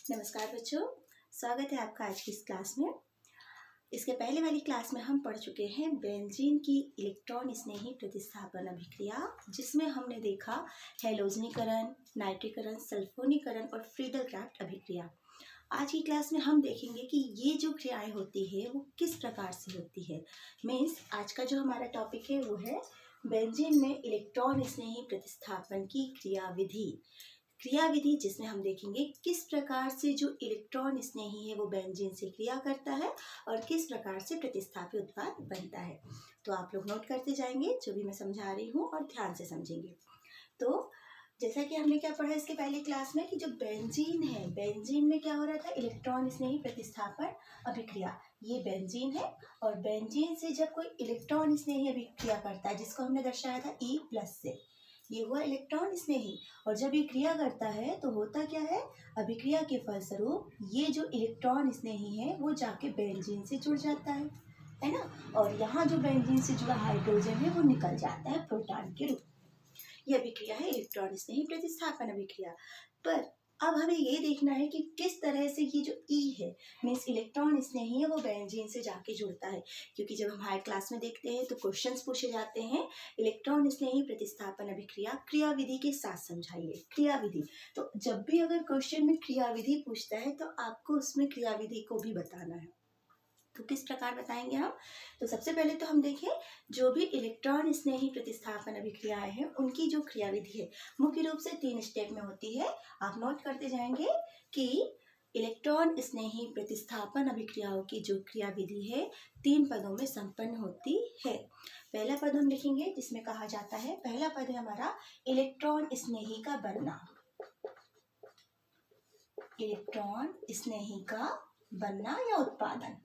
नमस्कार बच्चों, स्वागत है आपका आज की इस क्लास में। इसके पहले वाली क्लास में हम पढ़ चुके हैं बेंजीन की इलेक्ट्रॉन स्नेही प्रतिस्थापन अभिक्रिया, जिसमें हमने देखा हैलोजनीकरण, नाइट्रीकरण, सल्फोनीकरण और फ्रीडल-क्राफ्ट अभिक्रिया। आज की क्लास में हम देखेंगे कि ये जो क्रियाएं होती है वो किस प्रकार से होती है। मीन्स आज का जो हमारा टॉपिक है वो है बेंजीन में इलेक्ट्रॉन स्नेही प्रतिस्थापन की क्रियाविधि, जिसमें हम देखेंगे किस प्रकार से जो इलेक्ट्रॉन स्नेही है वो बेंजीन से क्रिया करता है और किस प्रकार से प्रतिस्थापी उत्पाद बनता है। तो आप लोग नोट करते जाएंगे जो भी मैं समझा रही हूँ और ध्यान से समझेंगे। तो जैसा कि हमने क्या पढ़ा इसके पहले क्लास में कि जो बेंजीन है, बेंजीन में क्या हो रहा था, इलेक्ट्रॉन स्नेही प्रतिस्थापन अभिक्रिया। ये बेंजीन है और बेंजीन से जब कोई इलेक्ट्रॉन स्नेही अभिक्रिया करता है, जिसको हमने दर्शाया था E+ से, ये हुआ इलेक्ट्रॉन स्नेही। और जब ये क्रिया करता है तो होता क्या है, अभिक्रिया के फलस्वरूप ये जो इलेक्ट्रॉन स्नेही है वो जाके बेंजीन से जुड़ जाता है ना। और यहाँ जो बेंजीन से जुड़ा हाइड्रोजन है वो निकल जाता है प्रोटॉन के रूप में। यह अभिक्रिया है इलेक्ट्रॉन स्नेही प्रतिस्थापन अभिक्रिया। पर अब हमें ये देखना है कि किस तरह से ये जो E है, मीन्स इलेक्ट्रॉन स्नेही है, वो बेंजीन से जाके जुड़ता है। क्योंकि जब हम हायर क्लास में देखते हैं तो क्वेश्चंस पूछे जाते हैं, इलेक्ट्रॉन स्नेही प्रतिस्थापन अभिक्रिया क्रियाविधि के साथ समझाइए। क्रियाविधि, तो जब भी अगर क्वेश्चन में क्रियाविधि पूछता है तो आपको उसमें क्रियाविधि को भी बताना है। तो किस प्रकार बताएंगे हम? तो सबसे पहले तो हम देखें जो भी इलेक्ट्रॉन स्नेही प्रतिस्थापन अभिक्रियाएं हैं उनकी जो क्रियाविधि है मुख्य रूप से 3 स्टेप में होती है। आप नोट करते जाएंगे कि इलेक्ट्रॉन स्नेही प्रतिस्थापन अभिक्रियाओं की जो क्रियाविधि है 3 पदों में संपन्न होती है। पहला पद हम लिखेंगे जिसमें कहा जाता है, पहला पद है हमारा इलेक्ट्रॉन स्नेही का बनना। इलेक्ट्रॉन स्नेही का बनना या उत्पादन,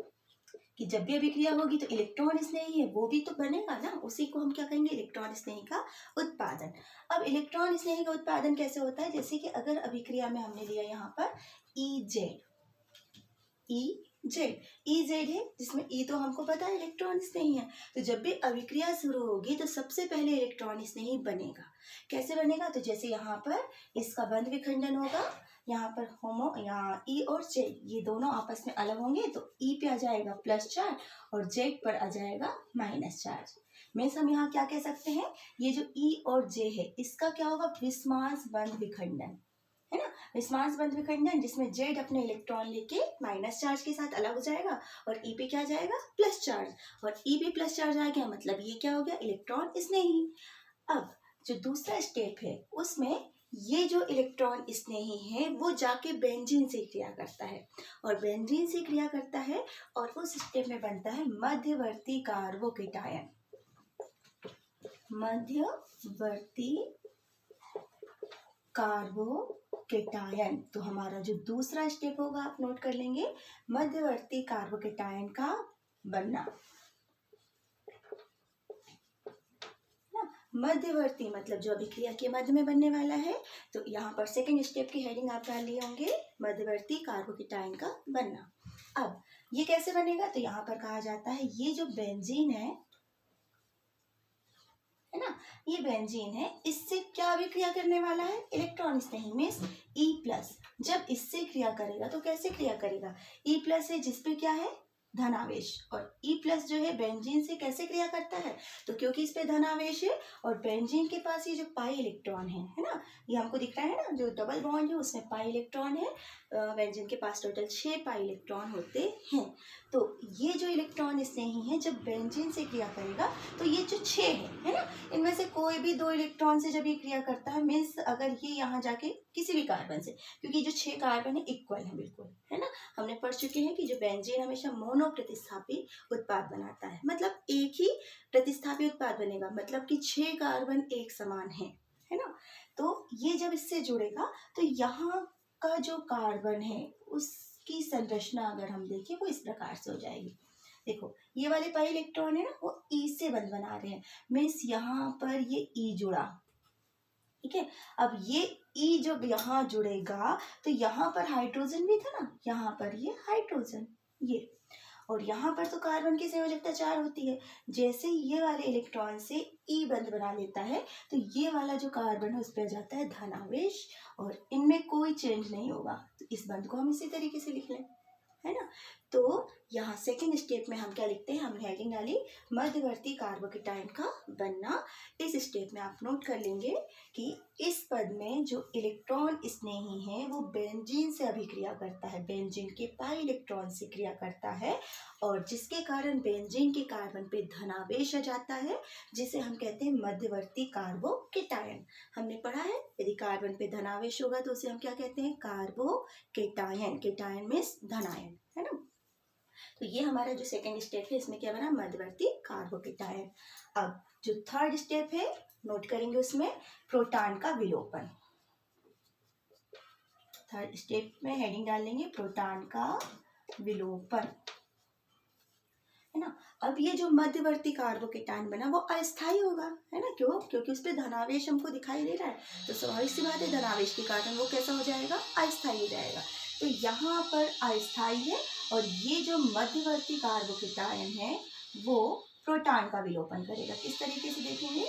कि जब भी अभिक्रिया होगी तो इलेक्ट्रॉन स्नेही है वो भी तो बनेगा ना, उसी को हम क्या कहेंगे, इलेक्ट्रॉन स्नेही का उत्पादन। अब इलेक्ट्रॉन स्नेही का उत्पादन कैसे होता है, जैसे कि अगर अभिक्रिया में हमने लिया यहाँ पर EZ है, जिसमें E तो हमको पता है इलेक्ट्रॉन स्नेही है। तो जब भी अभिक्रिया शुरू होगी तो सबसे पहले इलेक्ट्रॉन स्नेही बनेगा। कैसे बनेगा, तो जैसे यहाँ पर इसका बंध विखंडन होगा, यहाँ पर होमो, यहाँ E और Z ये दोनों आपस में अलग होंगे तो E पे आ जाएगा प्लस चार्ज और Z पर आ जाएगा माइनस चार्ज। मीन्स हम यहाँ क्या कह सकते हैं, ये जो E और J है इसका क्या होगा, विस्मास बंध विखंडन, है ना। विस्मास बंध विखंडन जिसमें Z अपने इलेक्ट्रॉन लेके माइनस चार्ज के साथ अलग हो जाएगा और E पे क्या जाएगा, प्लस चार्ज, और E पे प्लस चार्ज आ गया, मतलब ये क्या हो गया, इलेक्ट्रॉन स्नेही। अब जो दूसरा स्टेप है उसमें ये जो इलेक्ट्रॉन स्नेही है वो जाके बेंजीन से क्रिया करता है और बेंजीन से क्रिया करता है और उस स्टेप में बनता है मध्यवर्ती कार्बोकेटायन। मध्यवर्ती कार्बोकेटायन, तो हमारा जो दूसरा स्टेप होगा आप नोट कर लेंगे, मध्यवर्ती कार्बोकेटायन का बनना। मध्यवर्ती मतलब जो अभिक्रिया के मध्य में बनने वाला है, तो यहाँ पर सेकंड स्टेप की हेडिंग आप डाल लिए होंगे, मध्यवर्ती कार्बोकेटायन का बनना। अब ये कैसे बनेगा, तो यहाँ पर कहा जाता है ये जो बेंजीन है ना, ये बेंजीन है, इससे क्या अभिक्रिया करने वाला है, इलेक्ट्रॉन स्नेही मीन्स E+। जब इससे क्रिया करेगा तो कैसे क्रिया करेगा, E+ है जिसपे क्या है, धनावेश, और E+ जो है बेंजीन से कैसे क्रिया करता है, तो क्योंकि इस पे धनावेश है और बेंजीन के पास ये जो पाई इलेक्ट्रॉन है ना, ये हमको दिख रहा है ना, जो डबल बॉन्ड है उसमें पाई इलेक्ट्रॉन है, बेंजीन के पास टोटल 6 पाई इलेक्ट्रॉन होते हैं। तो ये जो इलेक्ट्रॉन स्नेही है जब बेंजीन से क्रिया करेगा तो ये जो 6 है ना, इनमें से कोई भी 2 इलेक्ट्रॉन से जब ये क्रिया करता है, मीन्स अगर ये यहाँ जाके किसी भी कार्बन से, क्योंकि जो 6 कार्बन है इक्वल है बिल्कुल, है ना, हमने पढ़ चुके हैं कि जो बेंजीन हमेशा मोनो प्रतिस्थापी उत्पाद बनाता है, मतलब एक ही प्रतिस्थापी उत्पाद बनेगा, मतलब कि 6 कार्बन एक समान है ना। तो ये जब इससे जुड़ेगा तो यहाँ का जो कार्बन है उसकी संरचना अगर हम देखें वो इस प्रकार से हो जाएगी। देखो ये वाले पाई इलेक्ट्रॉन है ना, वो E से बंध बना रहे हैं, मीन्स यहाँ पर ये E जुड़ा, ठीक है। अब ये E जब यहाँ जुड़ेगा तो यहाँ पर हाइड्रोजन भी था ना, यहाँ पर ये हाइड्रोजन, ये, और यहाँ पर तो कार्बन की संयोजकता 4 होती है। जैसे ये वाले इलेक्ट्रॉन से E बंध बना लेता है तो ये वाला जो कार्बन है उस पर जाता है धनावेश और इनमें कोई कोई चेंज नहीं होगा। तो इस बंद को हम इसी तरीके से लिख लें, है ना। तो यहाँ सेकेंड स्टेप में हम क्या लिखते हैं, हमने हेडिंग डाली मध्यवर्ती कार्बोकेटायन का बनना। इस स्टेप में आप नोट कर लेंगे कि इस पद में जो इलेक्ट्रॉन स्नेही है वो बेंजीन से अभिक्रिया करता है, बेंजीन के पाई इलेक्ट्रॉन से क्रिया करता है, और जिसके कारण बेंजीन के कार्बन पे धनावेश आ जाता है, जिसे हम कहते हैं मध्यवर्ती कार्बोकेटायन। हमने पढ़ा है यदि कार्बन पे धनावेश होगा तो उसे हम क्या कहते हैं, कार्बोकेटायन। केटायन मीन्स धनायन, है ना। तो ये हमारा जो सेकेंड स्टेप है इसमें क्या बना, मध्यवर्ती कार्बोकेटायन। अब जो थर्ड स्टेप है नोट करेंगे उसमें प्रोटॉन का विलोपन। थर्ड स्टेप में हेडिंग डाल लेंगे प्रोटॉन का विलोपन, है ना। अब ये जो मध्यवर्ती कार्बोकेटायन बना वो अस्थायी होगा, है ना। क्यों, क्योंकि उस पर धनावेश हमको दिखाई दे रहा है, तो स्वाभाविक सी बात है धनावेश के कारण वो कैसा हो जाएगा, अस्थायी हो जाएगा। तो यहाँ पर अस्थायी है, और ये जो मध्यवर्ती कार्बोकेटायन है वो प्रोटॉन का विलोपन करेगा। किस तरीके से देखेंगे,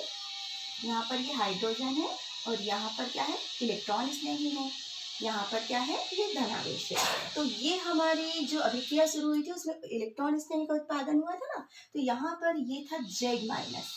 यहाँ पर ये हाइड्रोजन है और यहाँ पर क्या है, इलेक्ट्रॉन स्नेही है, यहाँ पर क्या है, ये धनावेश है। तो ये हमारी जो अभिक्रिया शुरू हुई थी उसमें इलेक्ट्रॉन स्नेही का उत्पादन हुआ था ना, तो यहाँ पर ये था Z माइनस,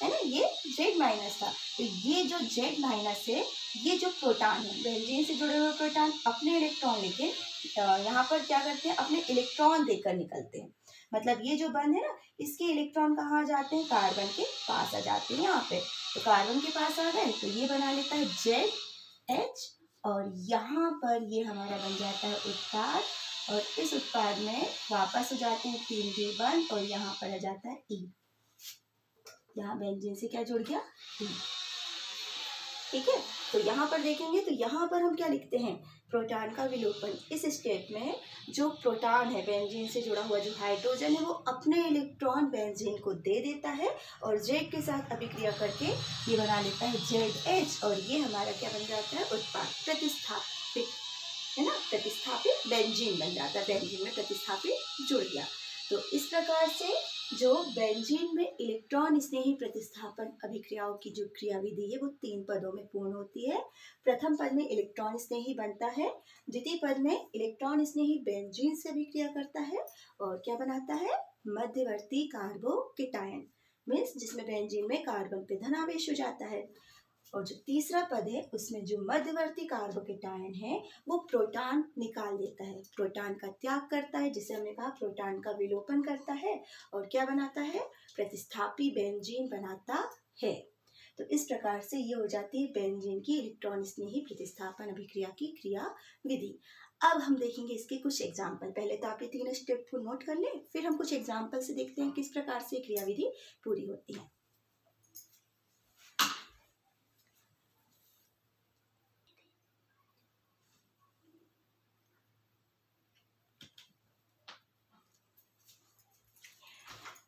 है ना, ये Z माइनस था। तो ये जो Z माइनस है, ये जो प्रोटॉन है, बेंजीन से जुड़े हुए प्रोटॉन अपने इलेक्ट्रॉन लेके यहाँ पर क्या करते हैं, अपने इलेक्ट्रॉन देकर निकलते हैं। मतलब ये जो बंध है ना, इसके इलेक्ट्रॉन कहाँ जाते हैं, कार्बन के पास आ जाते हैं यहाँ पे। तो कार्बन के पास आ गए तो ये बना लेता है ZH, और यहाँ पर ये हमारा बन जाता है उत्पाद, और इस उत्पाद में वापस हो जाते हैं 3D बंध, और यहाँ पर आ जाता है E। यहाँ बेंजीन से क्या जुड़ गया, E, ठीक है। तो यहाँ पर देखेंगे तो यहाँ पर हम क्या लिखते हैं, प्रोटॉन का विलोपन। इस स्टेप में जो प्रोटॉन है बेंजीन से जुड़ा हुआ, जो हाइड्रोजन है, वो अपने इलेक्ट्रॉन बेंजीन को दे देता है और Z के साथ अभिक्रिया करके ये बना लेता है ZH, और ये हमारा क्या बन जाता है, उत्पाद, प्रतिस्थापित, है ना, प्रतिस्थापित बेंजीन बन जाता है, बेंजीन में प्रतिस्थापित जुड़ गया। तो इस प्रकार से जो बेंजीन में इलेक्ट्रॉन स्नेही प्रतिस्थापन अभिक्रियाओं की जो क्रियाविधि है वो 3 पदों में पूर्ण होती है। प्रथम पद में इलेक्ट्रॉन स्नेही बनता है, द्वितीय पद में इलेक्ट्रॉन स्नेही बेंजीन से अभिक्रिया करता है और क्या बनाता है, मध्यवर्ती कार्बोकेटायन, मीन्स जिसमें बेंजीन में कार्बन पे धनावेश हो जाता है। और जो तीसरा पद है उसमें जो मध्यवर्ती कार्बोकेटायन है वो प्रोटॉन निकाल देता है, प्रोटॉन का त्याग करता है, जिसे हमने कहा प्रोटॉन का विलोपन करता है, और क्या बनाता है, प्रतिस्थापी बेंजीन बनाता है। तो इस प्रकार से ये हो जाती है बेंजीन की इलेक्ट्रॉन स्नेही प्रतिस्थापन अभिक्रिया की क्रिया विधि। अब हम देखेंगे इसके कुछ एग्जाम्पल। पहले तो आप ये 3 स्टेप को नोट कर लें, फिर हम कुछ एग्जाम्पल से देखते हैं किस प्रकार से क्रिया विधि पूरी होती है।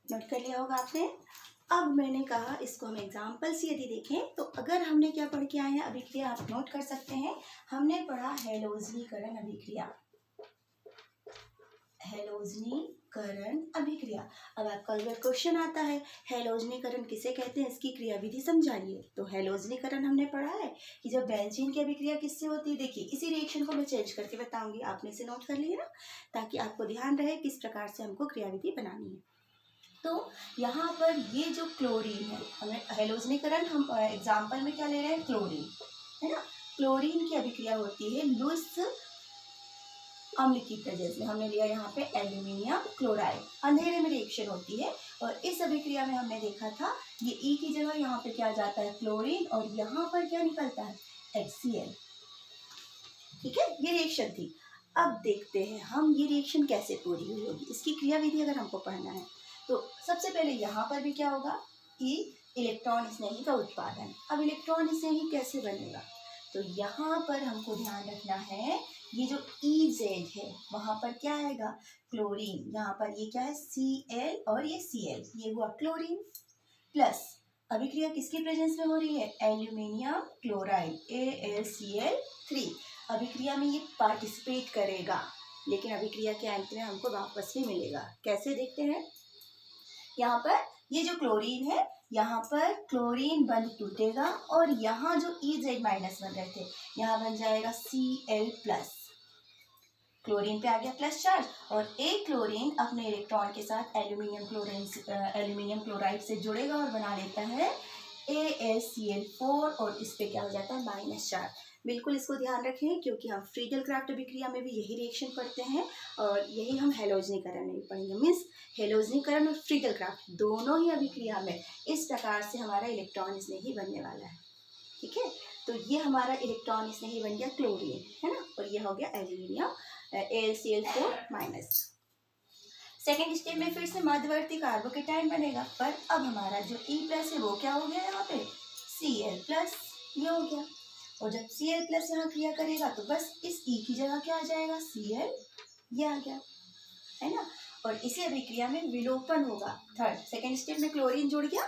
नोट कर लिया होगा आपने। अब मैंने कहा इसको हम एग्जाम्पल से यदि देखें तो अगर हमने क्या पढ़ के आए हैं अभिक्रिया, आप नोट कर सकते हैं। हमने पढ़ा हैलोजनीकरण अभिक्रिया, हैलोजनीकरण अभिक्रिया। अब आपका अगर क्वेश्चन आता है हैलोजनीकरण किसे कहते हैं, इसकी क्रिया विधि समझाइए, तो हैलोजनीकरण हमने पढ़ा है कि जब बेंजीन की अभिक्रिया किससे होती है। देखिए इसी रिएक्शन को मैं चेंज करके बताऊंगी, आपने इसे नोट कर लिया ना, ताकि आपको ध्यान रहे किस प्रकार से हमको क्रिया विधि बनानी है। तो यहाँ पर ये जो क्लोरीन है, हमें हैलोजनीकरण हम एग्जाम्पल में क्या ले रहे हैं, क्लोरीन, है ना। क्लोरीन की अभिक्रिया होती है लुईस अम्ल की प्रेजेंस में। हमने लिया यहाँ पे एल्यूमिनियम क्लोराइड, अंधेरे में रिएक्शन होती है, और इस अभिक्रिया में हमने देखा था ये E की जगह यहाँ पे क्या जाता है, क्लोरीन, और यहाँ पर क्या निकलता है, HCl, ठीक है। ये रिएक्शन थी। अब देखते हैं हम ये रिएक्शन कैसे पूरी हुई होगी, इसकी क्रिया विधि अगर हमको पढ़ना है तो सबसे पहले यहाँ पर भी क्या होगा कि इलेक्ट्रॉन स्नेही का उत्पादन। अब इलेक्ट्रॉन स्नेही कैसे बनेगा, तो यहाँ पर हमको ध्यान रखना है ये जो EZ है वहाँ पर क्या आएगा, क्लोरीन, यहाँ पर ये क्या है Cl और ये Cl, ये हुआ क्लोरीन, प्लस अभिक्रिया किसकी प्रेजेंस में हो रही है, एल्यूमिनियम क्लोराइड AlCl3। अभिक्रिया में ये पार्टिसिपेट करेगा, लेकिन अभिक्रिया के अंत में हमको वापस भी मिलेगा। कैसे देखते हैं, यहाँ पर ये जो क्लोरीन है यहाँ पर क्लोरीन बंध टूटेगा और यहाँ जो EZ माइनस बन रहे थे यहाँ बन जाएगा Cl+। क्लोरीन पे आ गया प्लस चार्ज और एक क्लोरीन अपने इलेक्ट्रॉन के साथ एल्यूमिनियम क्लोराइड से जुड़ेगा और बना लेता है AlCl4 और इस पे क्या हो जाता है माइनस चार्ज। बिल्कुल इसको ध्यान रखें क्योंकि हम फ्रीडल क्राफ्ट अभिक्रिया में भी यही रिएक्शन पढ़ते हैं और यही हम हैलोजनीकरण में भी पढ़ेंगे। मीन्स हैलोजनीकरण और फ्रीडल क्राफ्ट दोनों ही अभिक्रिया में इस प्रकार से हमारा इलेक्ट्रॉन स्नेही बनने वाला है। ठीक है, तो ये हमारा इलेक्ट्रॉन स्नेही बन गया क्लोरीन, है ना, और ये हो गया एल्यूमिनियम AlCl4-। सेकेंड स्टेप में फिर से मध्यवर्ती कार्बोकेटाइन बनेगा, पर अब हमारा जो E+ है वो क्या हो गया यहाँ पे Cl+, ये हो गया। और जब Cl+ यहाँ क्रिया करेगा तो बस इस E की जगह क्या आ जाएगा Cl, ये आ गया, है ना। और इसी अभिक्रिया में विलोपन होगा। सेकेंड स्टेप में क्लोरीन जुड़ गया,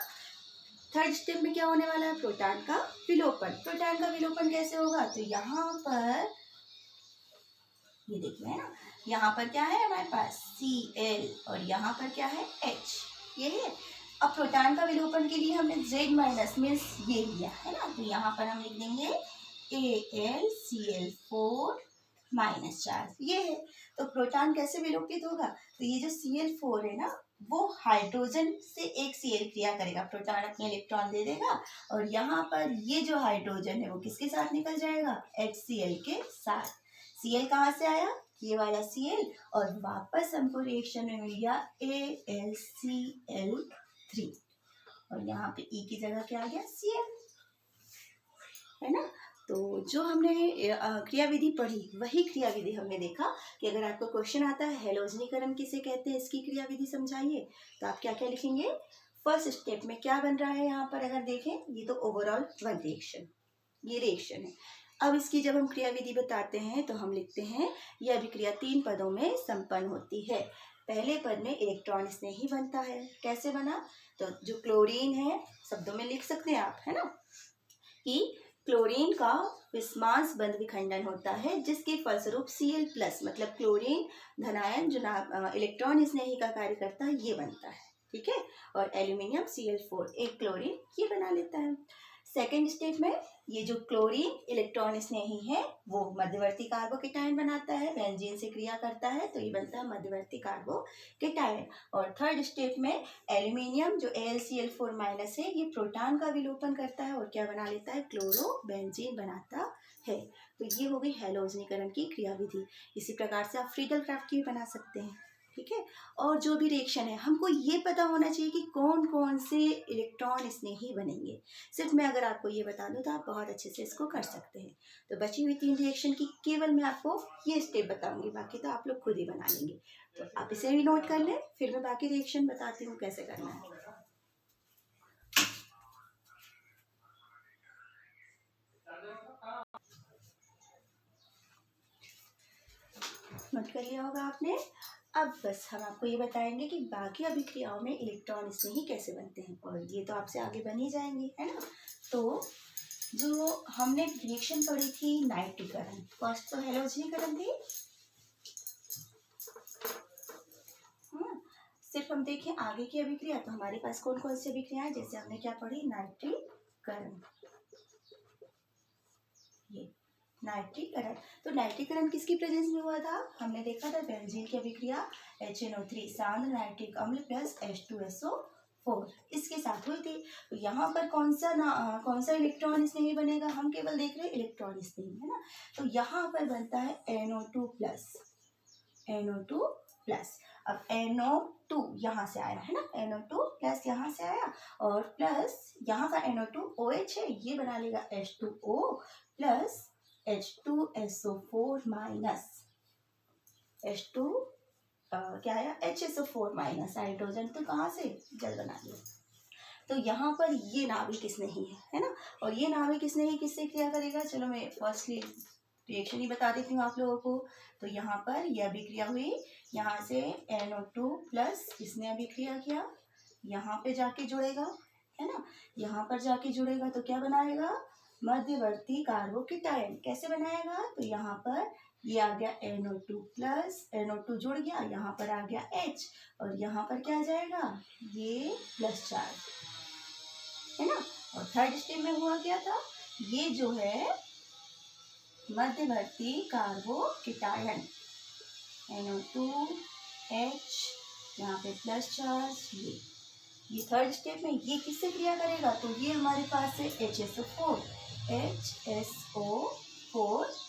थर्ड स्टेप में क्या होने वाला है प्रोटॉन का विलोपन। प्रोटॉन का विलोपन कैसे होगा, तो यहाँ पर ये देखिए, है ना, यहाँ पर क्या है हमारे पास Cl और यहाँ पर क्या है H, ये है। अब प्रोटॉन का विलोपन के लिए हमने Z माइनस मीन्स ये लिया है ना, तो यहाँ पर हम लिख देंगे AlCl4 माइनस चार्ज, ये है। तो प्रोटॉन कैसे विलोपित होगा, तो ये जो Cl4 है ना वो हाइड्रोजन से एक Cl क्रिया करेगा, प्रोटॉन अपने इलेक्ट्रॉन दे देगा और यहाँ पर ये जो हाइड्रोजन है वो किसके साथ निकल जाएगा HCl के साथ। Cl कहाँ से आया, ये वाला Cl, और वापस हमको रिएक्शन में मिल गया AlCl3 और यहाँ पे E की जगह क्या आ गया Cl, है ना। तो जो हमने क्रिया विधि पढ़ी वही क्रिया विधि हमने देखा कि अगर आपको क्वेश्चन आता है हैलोजनीकरण किसे कहते हैं, इसकी क्रिया विधि समझाइए, तो आप क्या क्या लिखेंगे। फर्स्ट स्टेप में क्या बन रहा है यहाँ पर अगर देखें, ये तो ओवरऑल वन रिएक्शन, ये रिएक्शन है। अब इसकी जब हम क्रिया विधि बताते हैं तो हम लिखते हैं यह अभिक्रिया 3 पदों में संपन्न होती है। पहले पद में इलेक्ट्रॉन स्नेही बनता है, कैसे बना, तो जो क्लोरीन है शब्दों में लिख सकते हैं आप, है ना, कि क्लोरीन का विस्मांस बंध विखंडन होता है जिसके फलस्वरूप Cl+ मतलब क्लोरीन धनायन जो इलेक्ट्रॉन स्नेही का कार्य करता है ये बनता है, ठीक है, और एल्यूमिनियम Cl4 एक क्लोरीन ये बना लेता है। सेकेंड स्टेप में ये जो क्लोरीन इलेक्ट्रॉन स्नेही है वो मध्यवर्ती कार्बोकेटाइन बनाता है, बेंजीन से क्रिया करता है तो ये बनता है मध्यवर्ती कार्बोकेटाइन। और थर्ड स्टेप में एल्यूमिनियम जो AlCl4- है ये प्रोटॉन का विलोपन करता है और क्या बना लेता है क्लोरो बेंजीन बनाता है। तो ये हो गई हैलोजनीकरण की क्रिया विधि। इसी प्रकार से आप फ्रीडल क्राफ्ट की भी बना सकते हैं, ठीक है। और जो भी रिएक्शन है हमको ये पता होना चाहिए कि कौन कौन से इलेक्ट्रॉन स्नेही बनेंगे। सिर्फ मैं अगर आपको ये बता दूं तो आप बहुत अच्छे से इसको कर सकते हैं। तो बची हुई 3 रिएक्शन की केवल मैं आपको ये स्टेप बताऊंगी, बाकी तो आप लोग खुद ही बना लेंगे। तो आप इसे भी नोट कर लें, फिर मैं बाकी रिएक्शन बताती हूँ कैसे करना है। नोट कर लिया होगा आपने। अब बस हम आपको ये बताएंगे कि बाकी अभिक्रियाओं में इलेक्ट्रॉन स्नेही कैसे बनते हैं, और ये तो आपसे आगे बन ही जाएंगे, है ना। तो जो हमने रिएक्शन पढ़ी थी नाइट्रीकरण, फर्स्ट तो हैलोजनीकरण थी, सिर्फ हम देखें आगे की अभिक्रिया तो हमारे पास कौन कौन सी अभिक्रियाएं, जैसे हमने क्या पढ़ी नाइट्रीकरण, ये नाइट्रीकरण। तो नाइट्रीकरण किसकी प्रेजेंस में हुआ था, हमने देखा था बेंजीन की अभिक्रिया HNO3 सांद्र नाइट्रिक अम्ल प्लस H2SO4 इसके साथ हुई थी। तो यहाँ पर कौन सा इलेक्ट्रॉन स्नेही बनेगा, हम केवल देख रहे हैं इलेक्ट्रॉन स्नेही, है ना। तो यहाँ पर बनता है NO2+। अब NO2 यहाँ से आया है ना, NO2+ यहाँ से आया और प्लस यहाँ का NO2 OH है, ये बना लेगा H2O प्लस H2SO4- H2 क्या आया HSO4- हाइड्रोजन तो कहाँ से जल बना लिया। तो यहाँ पर ये नाभिक स्नेही है ना, और ये नाभिक स्नेही किससे क्रिया करेगा, चलो मैं फर्स्टली रिएक्शन ही बता देती हूँ आप लोगों को। तो यहाँ पर यह अभिक्रिया हुई, यहाँ से NO2+ इसने अभिक्रिया किया, यहाँ पे जाके जुड़ेगा, है ना, यहाँ पर जाके जुड़ेगा तो क्या बनाएगा मध्यवर्ती कार्बोकेटाइन। कैसे बनाएगा, तो यहाँ पर ये आ गया NO2+, NO2 जुड़ गया, यहाँ पर आ गया H और यहाँ पर क्या आ जाएगा ये प्लस चार्ज, है ना। और थर्ड स्टेप में हुआ क्या था, ये जो है मध्यवर्ती कार्बोकेटायन NO2H, यहाँ पे प्लस चार्ज, ये थर्ड स्टेप में ये किससे क्रिया करेगा, तो ये हमारे पास है HSO4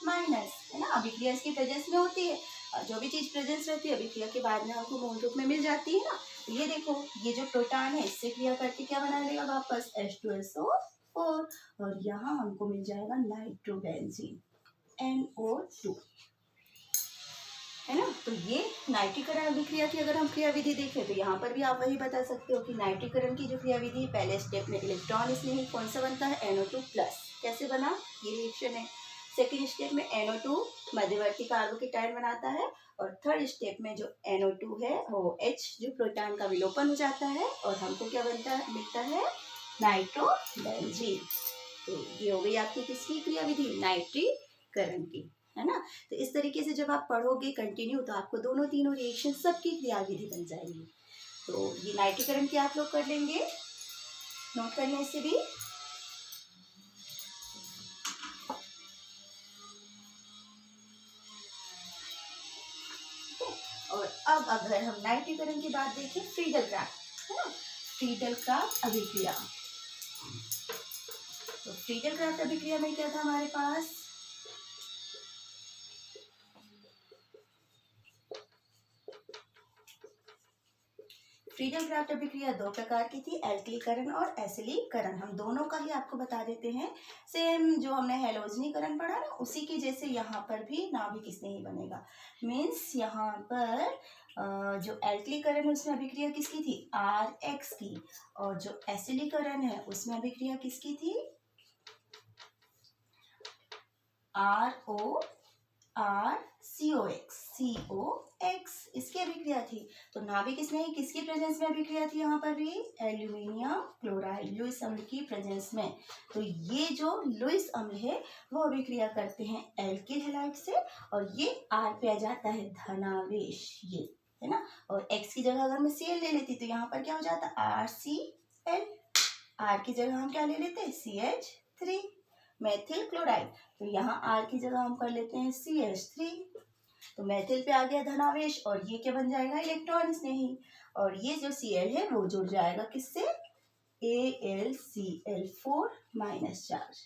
माइनस, है ना। अभिक्रिया इसकी प्रेजेंस में होती है, और जो भी चीज प्रेजेंस रहती है अभिक्रिया के बाद में हमको मूल रूप में मिल जाती है ना। तो ये देखो, ये जो प्रोटॉन है इससे क्रिया करके क्या बना लेगा वापस H2SO4, और यहाँ हमको मिल जाएगा नाइट्रोबेंजीन NO2, है ना। तो ये नाइट्रीकरण अभिक्रिया की अगर हम क्रिया विधि देखें तो यहाँ पर भी आप वही बता सकते हो कि नाइट्रीकरण की जो क्रिया विधि, पहले स्टेप में इलेक्ट्रॉन इसमें कौन सा बनता है NO2 प्लस, कैसे बना, ये रिएक्शन है। सेकेंड स्टेप में NO2 मध्यवर्ती कार्बोकेटायन बनाता है, और थर्ड स्टेप में जो NO2 है वो H जो प्रोटॉन का विलोपन हो जाता है, और हमको क्या बनता है, मिलता है नाइट्रोबेंजीन। तो ये हो गई आपकी किसकी क्रिया विधि, नाइट्रीकरण की, है ना। तो इस तरीके से जब आप पढ़ोगे कंटिन्यू तो आपको दोनों तीनों रिएक्शन सबकी क्रिया विधि बन जाएगी। तो ये नाइट्रीकरण की आप लोग कर लेंगे, नोट कर लें इसे भी। और अब अगर हम नाइट्रीकरण की बात देखें, फ्रीडल-क्राफ्ट, है ना, फ्रीडल-क्राफ्ट अभिक्रिया। तो फ्रीडल-क्राफ्ट अभिक्रिया में क्या था हमारे पास, फ्रीडल-क्राफ्ट अभिक्रिया दो प्रकार की थी, एल्किलीकरण और एसिलीकरण। हम दोनों का ही आपको बता देते हैं, सेम जो हमने हेलोजनीकरण पढ़ा ना उसी की जैसे यहाँ पर भी नाभिक स्नेही बनेगा। मीन्स यहाँ पर जो एल्किलीकरण है उसमें अभिक्रिया किसकी थी, RX की, और जो एसिलीकरण है उसमें अभिक्रिया किसकी थी, COX, इसकी अभिक्रिया थी। तो नाभिक स्नेही किसकी प्रेजेंस में अभिक्रिया थी, यहाँ पर भी एल्यूमिनियम क्लोराइड लुईस अम्ल की प्रेजेंस में। तो ये जो लुईस अम्ल है वो अभिक्रिया करते हैं एल्किल हैलाइड से, और ये R पे आ जाता है धनावेश, ये है ना। और X की जगह अगर मैं Cl ले लेती तो यहाँ पर क्या हो जाता, RCl, R की जगह हम क्या ले लेते, CH3 मेथिल क्लोराइड। तो यहाँ R की जगह हम कर लेते हैं CH3, तो मेथिल पे आ गया धनावेश, और ये क्या बन जाएगा, इलेक्ट्रॉन स्नेही, और ये जो Cl है वो जुड़ जाएगा किससे, AlCl4 माइनस चार्ज,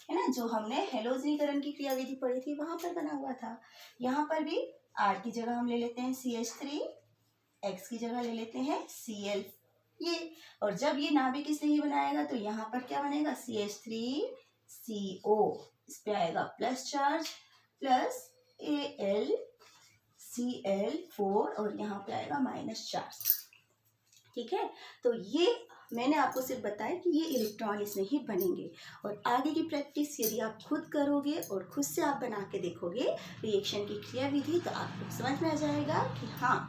है ना, जो हमने हेलोजनीकरण की क्रिया विधि पढ़ी थी वहां पर बना हुआ था। यहाँ पर भी R की जगह हम ले लेते हैं CH3, X की जगह ले लेते हैं Cl, ये, और जब ये नाभिक स्नेही बनाएगा तो यहाँ पर क्या बनेगा, CH3CO, इस पे आएगा प्लस चार्ज, प्लस AlCl4, और यहाँ पे आएगा माइनस चार्ज, ठीक है। तो ये मैंने आपको सिर्फ बताया कि ये इलेक्ट्रॉन इसमें ही बनेंगे, और आगे की प्रैक्टिस यदि आप खुद करोगे और खुद से आप बना के देखोगे रिएक्शन की क्रिया विधि, तो आपको समझ में आ जाएगा कि हाँ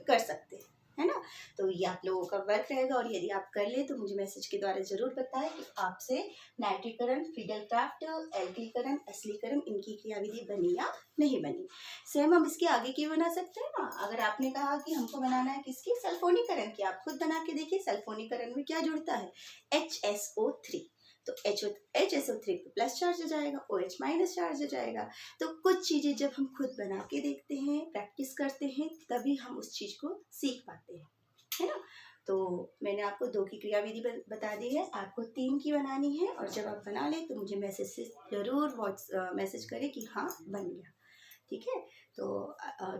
कर सकते हैं, है ना। तो ये आप लोगों का वर्क रहेगा, और यदि आप कर ले तो मुझे मैसेज के द्वारा जरूर बताएं कि आपसे नाइट्रीकरण, फ्रीडल-क्राफ्ट, एल्किलीकरण, एसिलीकरण इनकी क्रिया विधि बनी या नहीं बनी। सेम हम इसके आगे की बना सकते हैं ना। अगर आपने कहा कि हमको बनाना है किसकी, सल्फोनीकरण की, आप खुद बना के देखिए। सल्फोनीकरण में क्या जुड़ता है, HSO3, तो HSO3 पे प्लस चार्ज हो जाएगा, OH माइनस चार्ज हो जाएगा। तो कुछ चीज़ें जब हम खुद बना के देखते हैं, प्रैक्टिस करते हैं, तभी हम उस चीज़ को सीख पाते हैं, है ना। तो मैंने आपको 2 की क्रिया विधि बता दी है, आपको 3 की बनानी है, और जब आप बना लें तो मुझे मैसेज से ज़रूर मैसेज करें कि हाँ बन गया, ठीक है। तो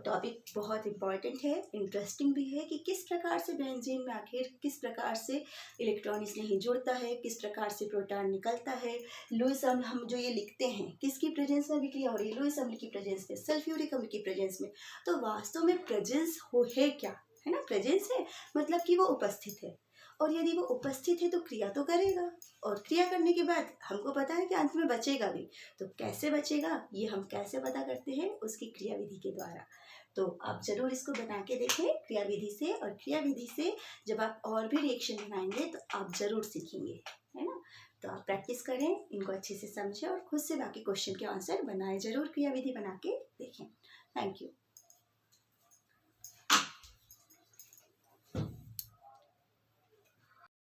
टॉपिक बहुत इम्पॉर्टेंट है, इंटरेस्टिंग भी है कि किस प्रकार से बेंजीन में आखिर किस प्रकार से इलेक्ट्रॉन इसमें जुड़ता है, किस प्रकार से प्रोटॉन निकलता है। लुईस अम्ल हम जो ये लिखते हैं किसकी प्रेजेंस में अभिक्रिया हो रही है, लुईस अम्ल की प्रेजेंस में, सल्फ्यूरिक अम्ल की प्रेजेंस में। तो वास्तव में प्रेजेंस हो है क्या, है ना, प्रेजेंस है मतलब कि वो उपस्थित है, और यदि वो उपस्थित है तो क्रिया तो करेगा, और क्रिया करने के बाद हमको पता है कि अंत में बचेगा भी। तो कैसे बचेगा, ये हम कैसे पता करते हैं, उसकी क्रिया विधि के द्वारा। तो आप जरूर इसको बना के देखें क्रिया विधि से, और क्रिया विधि से जब आप और भी रिएक्शन बनाएंगे तो आप जरूर सीखेंगे, है ना। तो आप प्रैक्टिस करें, इनको अच्छे से समझें, और खुद से बाकी क्वेश्चन के आंसर बनाएं जरूर, क्रिया विधि बना के देखें। Thank you.